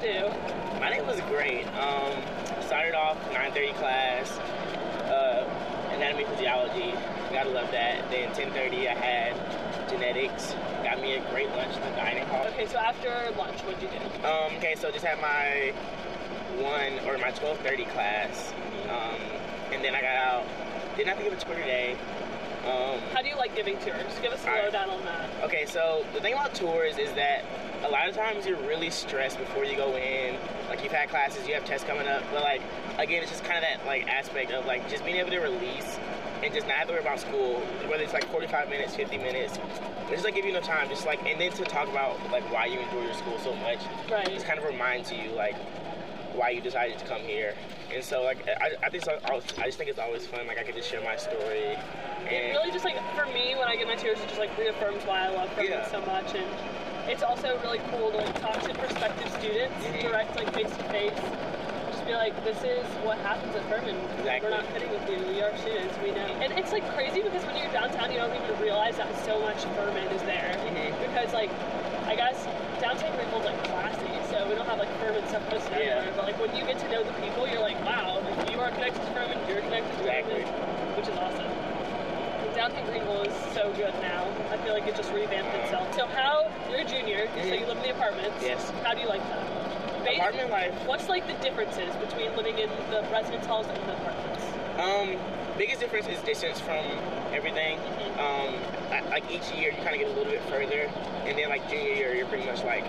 do? My day was great. Started off 9:30 class, anatomy physiology. Gotta love that. Then 10:30 I had genetics. Got me a great lunch in the dining hall. Okay, so after lunch, what'd you do? Okay, so just had my 12:30 class, and then I got out. Didn't have to give a tour today. How do you like giving tours? Give us a lowdown on that. Okay, so the thing about tours is that a lot of times you're really stressed before you go in. Like, you've had classes, you have tests coming up, but like, again, it's just kind of that like aspect of like just being able to release and just not have to worry about school, whether it's like 45 minutes, 50 minutes. Just like give you no time, just like, and then to talk about like why you enjoy your school so much. Right. Just kind of reminds you like why you decided to come here. And so like I just think it's always fun. Like, I can just share my story. It really just like, for me, when I get my tours, it just like reaffirms why I love Furman so much. And it's also really cool to like talk to prospective students, direct, like face to face. Just be like, this is what happens at Furman. Exactly. We're not kidding with you. We are students. We know. And it's like crazy because when you're downtown, you don't even realize that so much Furman is there. Because like, I guess downtown Greenville is like classy, so we don't have like Furman stuff posted everywhere. But like, when you get to know the people, you're like, wow, like, you are connected to Furman. You're connected to Furman, which is awesome. Downtown Greenville is so good now. I feel like it just revamped itself. So you're a junior, so you live in the apartments. Yes. How do you like that? Apartment life. What's like the differences between living in the residence halls and the apartments? Biggest difference is distance from everything. Like each year you kind of get a little bit further, and then like junior year you're pretty much like,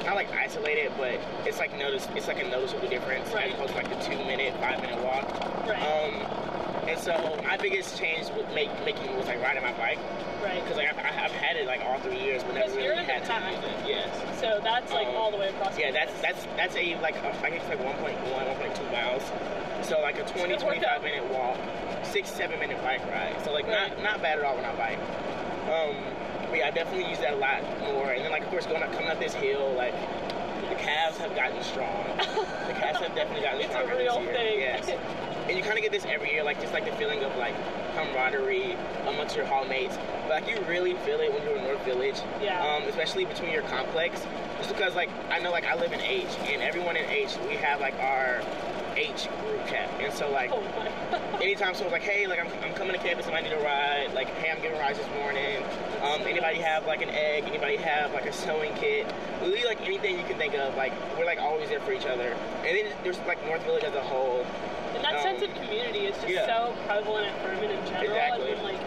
not like isolated, but it's like a noticeable difference as opposed to like the 2-minute, 5-minute walk. Right. And so my biggest change with making was like riding my bike. Right. Because like I've had it like all 3 years, but never really had to use it. Yes. So that's like all the way across. Yeah, that's a like I think it's like 1.1, 1.2 miles. So like a 20-25 minute walk, 6-7 minute bike ride. So like not bad at all when I bike. But yeah, I definitely use that a lot more. And then like of course coming up this hill, like the calves have gotten strong. The calves have definitely gotten stronger this year. It's a real thing. Yes. And you kind of get this every year, like just like the feeling of like camaraderie amongst your hallmates. But like you really feel it when you're in North Village, especially between your complex. Just because like I know like I live in H, and everyone in H, we have like our H group chat. And so like anytime someone's like, hey, like I'm coming to campus and I need a ride, like hey, I'm giving rides this morning. Anybody have like an egg? Anybody have like a sewing kit? Really like anything you can think of, like we're like always there for each other. And then there's like North Village as a whole. And that sense of community is just so prevalent at Furman in general. Exactly. And like,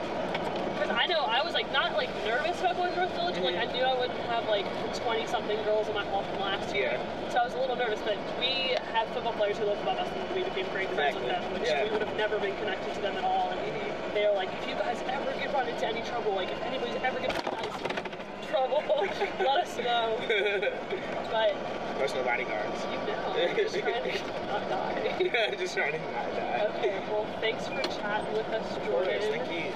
because I know I was like not like nervous about going to North Village, but like I knew I wouldn't have like 20-something girls in my hall from last year. So I was a little nervous, but we had football players who lived above us, and we became great friends with them, which we would have never been connected to them at all. And they were like, if you guys ever get run into any trouble, like if anybody's ever gets trouble, let us know. But personal bodyguards. You know, just trying to not die. Just trying to not die. Okay, well, thanks for chatting with us, Jordan. Of course, thank you.